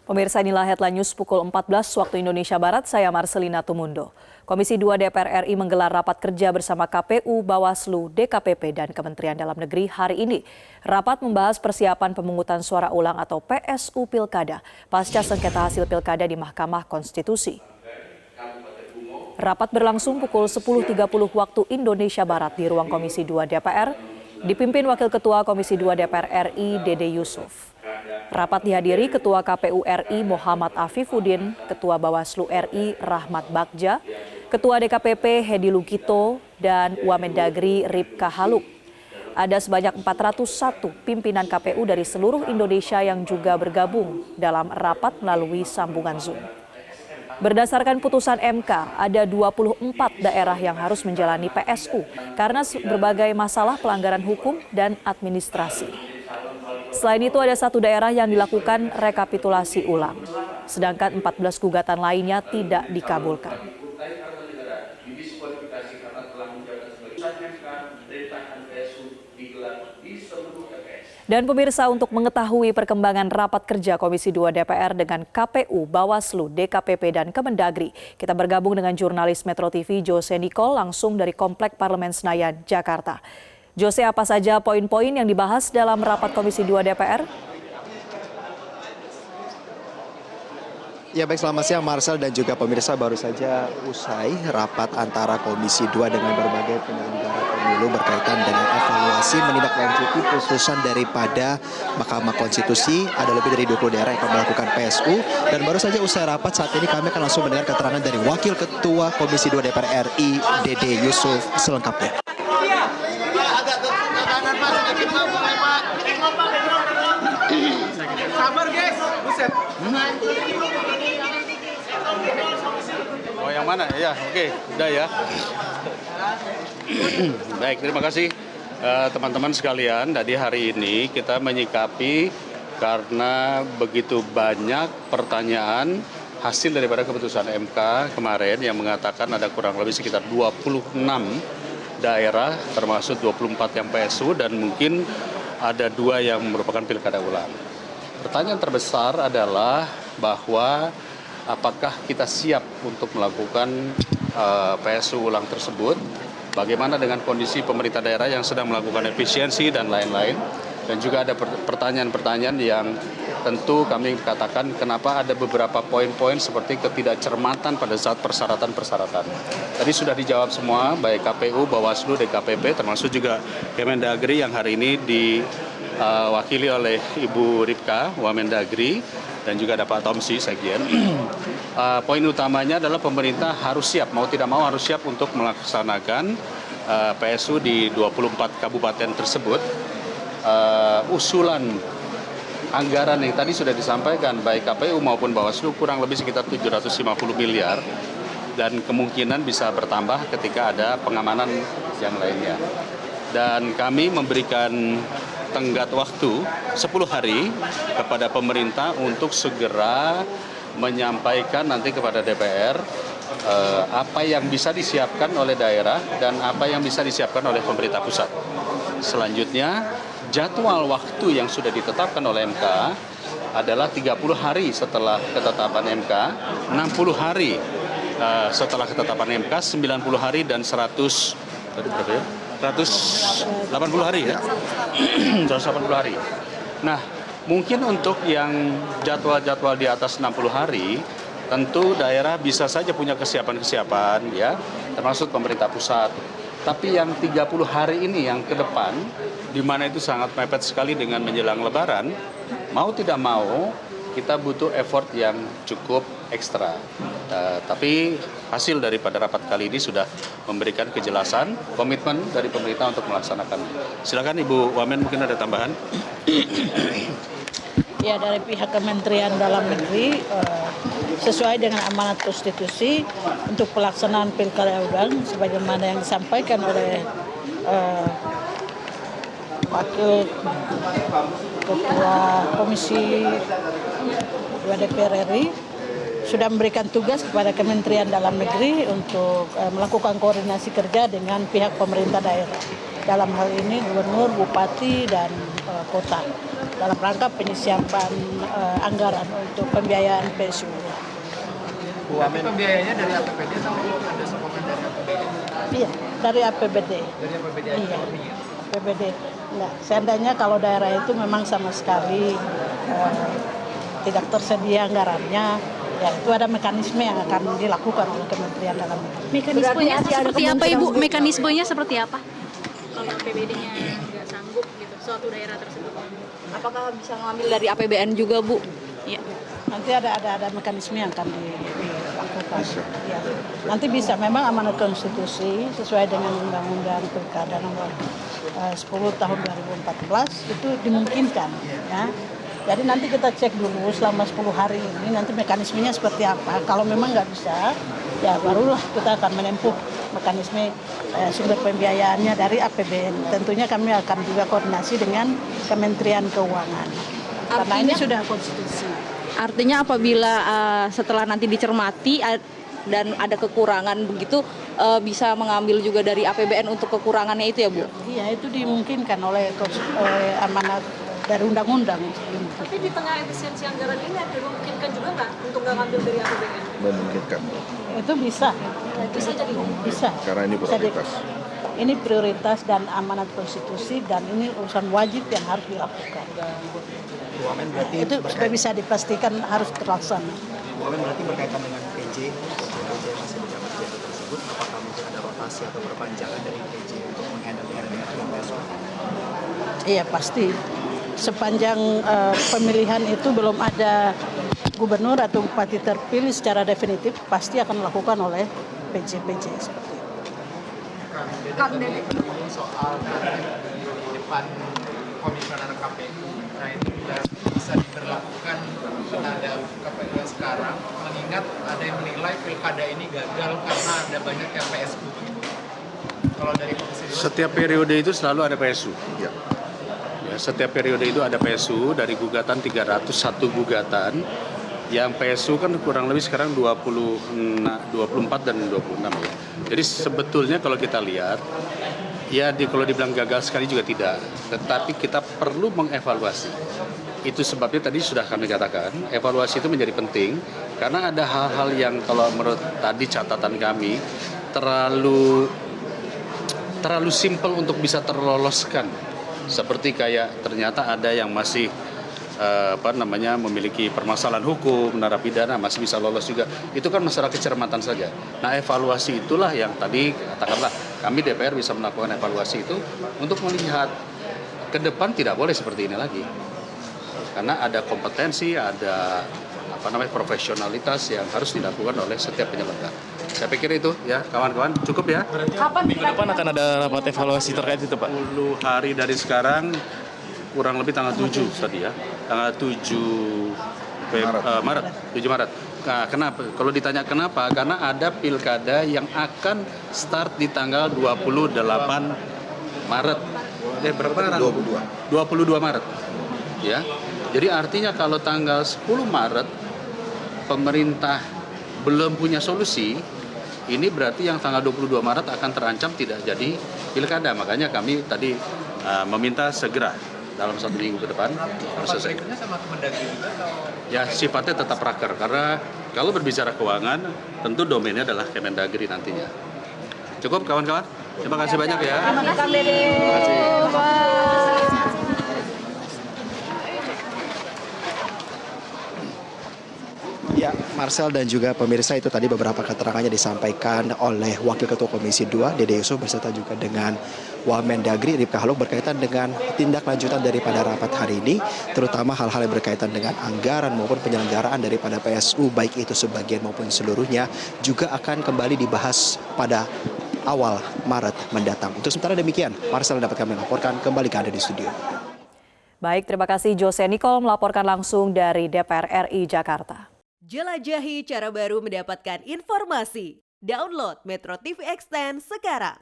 Pemirsa, inilah headline news pukul 14 waktu Indonesia Barat, saya Marcelina Tumundo. Komisi 2 DPR RI menggelar rapat kerja bersama KPU, Bawaslu, DKPP, dan Kementerian Dalam Negeri hari ini. Rapat membahas persiapan pemungutan suara ulang atau PSU Pilkada pasca sengketa hasil Pilkada di Mahkamah Konstitusi. Rapat berlangsung pukul 10.30 waktu Indonesia Barat di ruang Komisi 2 DPR, dipimpin Wakil Ketua Komisi 2 DPR RI, Dede Yusuf. Rapat dihadiri Ketua KPU RI Muhammad Afifuddin, Ketua Bawaslu RI Rahmat Bagja, Ketua DKPP Hedi Lugito, dan Wamendagri Ripka Haluk. Ada sebanyak 401 pimpinan KPU dari seluruh Indonesia yang juga bergabung dalam rapat melalui sambungan Zoom. Berdasarkan putusan MK, ada 24 daerah yang harus menjalani PSU karena berbagai masalah pelanggaran hukum dan administrasi. Selain itu ada satu daerah yang dilakukan rekapitulasi ulang, sedangkan 14 gugatan lainnya tidak dikabulkan. Dan pemirsa, untuk mengetahui perkembangan rapat kerja Komisi 2 DPR dengan KPU, Bawaslu, DKPP, dan Kemendagri, kita bergabung dengan jurnalis Metro TV Jose Nicole langsung dari Komplek Parlemen Senayan, Jakarta. Jose, apa saja poin-poin yang dibahas dalam rapat Komisi 2 DPR? Ya baik, selamat siang Marcel dan juga pemirsa. Baru saja usai rapat antara Komisi 2 dengan berbagai penyelenggara pemilu berkaitan dengan evaluasi menindaklanjuti putusan daripada Mahkamah Konstitusi. Ada lebih dari 20 daerah yang akan melakukan PSU. Dan baru saja usai rapat, saat ini kami akan langsung mendengar keterangan dari Wakil Ketua Komisi 2 DPR RI, Dede Yusuf, selengkapnya. Sabar guys, buset. Oh yang mana? Ya, oke, udah ya. Baik, terima kasih teman-teman sekalian. Tadi hari ini kita menyikapi karena begitu banyak pertanyaan hasil daripada keputusan MK kemarin yang mengatakan ada kurang lebih sekitar 26 daerah, termasuk 24 yang PSU dan mungkin ada 2 yang merupakan pilkada ulang. Pertanyaan terbesar adalah bahwa apakah kita siap untuk melakukan PSU ulang tersebut, bagaimana dengan kondisi pemerintah daerah yang sedang melakukan efisiensi dan lain-lain. Dan juga ada pertanyaan-pertanyaan yang tentu kami katakan kenapa ada beberapa poin-poin seperti ketidakcermatan pada saat persyaratan-persyaratan. Tadi sudah dijawab semua, baik KPU, Bawaslu, DKPP, termasuk juga Kemendagri yang hari ini diwakili oleh Ibu Ripka, Wamendagri, dan juga ada Pak Tomsi, Sekjen. Poin utamanya adalah pemerintah harus siap, mau tidak mau harus siap untuk melaksanakan PSU di 24 kabupaten tersebut. Usulan anggaran yang tadi sudah disampaikan baik KPU maupun Bawaslu kurang lebih sekitar 750 miliar dan kemungkinan bisa bertambah ketika ada pengamanan yang lainnya. Dan kami memberikan tenggat waktu 10 hari kepada pemerintah untuk segera menyampaikan nanti kepada DPR apa yang bisa disiapkan oleh daerah dan apa yang bisa disiapkan oleh pemerintah pusat. Selanjutnya, jadwal waktu yang sudah ditetapkan oleh MK adalah 30 hari setelah ketetapan MK, 60 hari setelah ketetapan MK, 90 hari dan 180 hari ya. 180 hari. Nah, mungkin untuk yang jadwal-jadwal di atas 60 hari, tentu daerah bisa saja punya kesiapan-kesiapan ya, termasuk pemerintah pusat. Tapi yang 30 hari ini yang ke depan, di mana itu sangat mepet sekali dengan menjelang Lebaran, mau tidak mau kita butuh effort yang cukup ekstra. Tapi hasil daripada rapat kali ini sudah memberikan kejelasan, komitmen dari pemerintah untuk melaksanakan. Silakan Ibu Wamen, mungkin ada tambahan. Ya, dari pihak Kementerian Dalam Negeri sesuai dengan amanat konstitusi untuk pelaksanaan pilkada ulang sebagaimana yang disampaikan oleh Wakil Ketua Komisi 2 DPR RI sudah memberikan tugas kepada Kementerian Dalam Negeri untuk melakukan koordinasi kerja dengan pihak pemerintah daerah. Dalam hal ini gubernur, bupati, dan kota. dalam rangka penyisiapan anggaran untuk pembiayaan PSU. Tapi pembiayanya dari APBD atau ada sokongan dari APBD? Iya, dari APBD. Dari APBD Iya, APBD. Nah, seandainya kalau daerah itu memang sama sekali tidak tersedia anggarannya, ya itu ada mekanisme yang akan dilakukan oleh Kementerian Dalam Negeri. Mekanismenya seperti apa Ibu? Mekanismenya seperti apa? Kalau APBD-nya nggak sanggup gitu, suatu daerah tersebut. Apakah bisa ngambil dari APBN juga Bu? Ya. Nanti ada mekanisme yang akan dilakukan. Ya. Nanti bisa, memang amanat konstitusi sesuai dengan Undang-Undang Pilkada nomor 10 tahun 2014 itu dimungkinkan. Ya. Jadi nanti kita cek dulu selama 10 hari ini nanti mekanismenya seperti apa. Kalau memang nggak bisa, ya barulah kita akan menempuh mekanisme sumber pembiayaannya dari APBN. Tentunya kami akan juga koordinasi dengan Kementerian Keuangan. Karena ini sudah konstitusi. Artinya apabila setelah nanti dicermati dan ada kekurangan begitu bisa mengambil juga dari APBN untuk kekurangannya itu ya Bu? Iya, itu dimungkinkan oleh amanat dari undang-undang. Tapi di tengah efisiensi anggaran ini ada memungkinkan juga nggak untuk nggak ngambil dari APBN? Memungkinkan. Itu bisa. Bisa jadi. Bisa. Karena ini prioritas. Ini prioritas dan amanat konstitusi dan ini urusan wajib yang harus dilakukan. Wamen berarti Itu sudah bisa dipastikan harus terlaksana. Wamen berarti berkaitan dengan PJ masih menjabat jabatan tersebut, apakah mungkin ada rotasi atau perpanjangan dari PJ untuk menghandle dengan PSU? Iya pasti. Sepanjang pemilihan itu belum ada gubernur atau bupati terpilih secara definitif, pasti akan dilakukan oleh PJ-PJ seperti itu. Kang Dede soal di depan komisioner KPU, nah itu sudah bisa diberlakukan terhadap KPU yang sekarang, mengingat ada yang menilai pilkada ini gagal karena ada banyak yang PSU. Kalau dari Komisi 2, Setiap periode itu selalu ada PSU. Ya. Ya, setiap periode itu ada PSU dari gugatan 301 gugatan. Yang PSU kan kurang lebih sekarang 24 dan 26 ya. Jadi sebetulnya kalau kita lihat, ya kalau dibilang gagal sekali juga tidak. Tetapi kita perlu mengevaluasi. Itu sebabnya tadi sudah kami katakan, evaluasi itu menjadi penting. Karena ada hal-hal yang kalau menurut tadi catatan kami, terlalu simpel untuk bisa terloloskan. Seperti kayak ternyata ada yang masih memiliki permasalahan hukum, narapidana masih bisa lolos juga. Itu kan masalah kecermatan saja. Nah, evaluasi itulah yang tadi katakanlah kami DPR bisa melakukan evaluasi itu untuk melihat ke depan tidak boleh seperti ini lagi. Karena ada kompetensi, ada profesionalitas yang harus dilakukan oleh setiap penyelenggara. Saya pikir itu ya, kawan-kawan, cukup ya. Kapan minggu depan akan ada rapat evaluasi terkait itu, Pak? 10 hari dari sekarang, kurang lebih tanggal 7 tadi ya. Tanggal 7 Maret. 7 Maret. Nah, kenapa? Kalau ditanya kenapa? Karena ada pilkada yang akan start di tanggal 28 Maret. Berapa sekarang? 22 Maret. Ya. Jadi artinya kalau tanggal 10 Maret pemerintah belum punya solusi, ini berarti yang tanggal 22 Maret akan terancam tidak jadi pilkada. Makanya kami tadi meminta segera dalam 1 minggu ke depan harus selesai. berikutnya sama Kemendagri juga atau? Ya sifatnya tetap raker karena kalau berbicara keuangan tentu domainnya adalah Kemendagri nantinya. Cukup kawan-kawan? Terima kasih banyak ya. Terima kasih. Ya, Marcel dan juga pemirsa, itu tadi beberapa keterangannya disampaikan oleh Wakil Ketua Komisi 2 Dede Yusuf beserta juga dengan Wamendagri Ripka Haluk berkaitan dengan tindak lanjutan daripada rapat hari ini, terutama hal-hal yang berkaitan dengan anggaran maupun penyelenggaraan daripada PSU, baik itu sebagian maupun seluruhnya, juga akan kembali dibahas pada awal Maret mendatang. Untuk sementara demikian, Marcel dapat kami laporkan, kembali ke Anda di studio. Baik, terima kasih Jose Nicole melaporkan langsung dari DPR RI Jakarta. Jelajahi cara baru mendapatkan informasi. Download Metro TV Extend sekarang.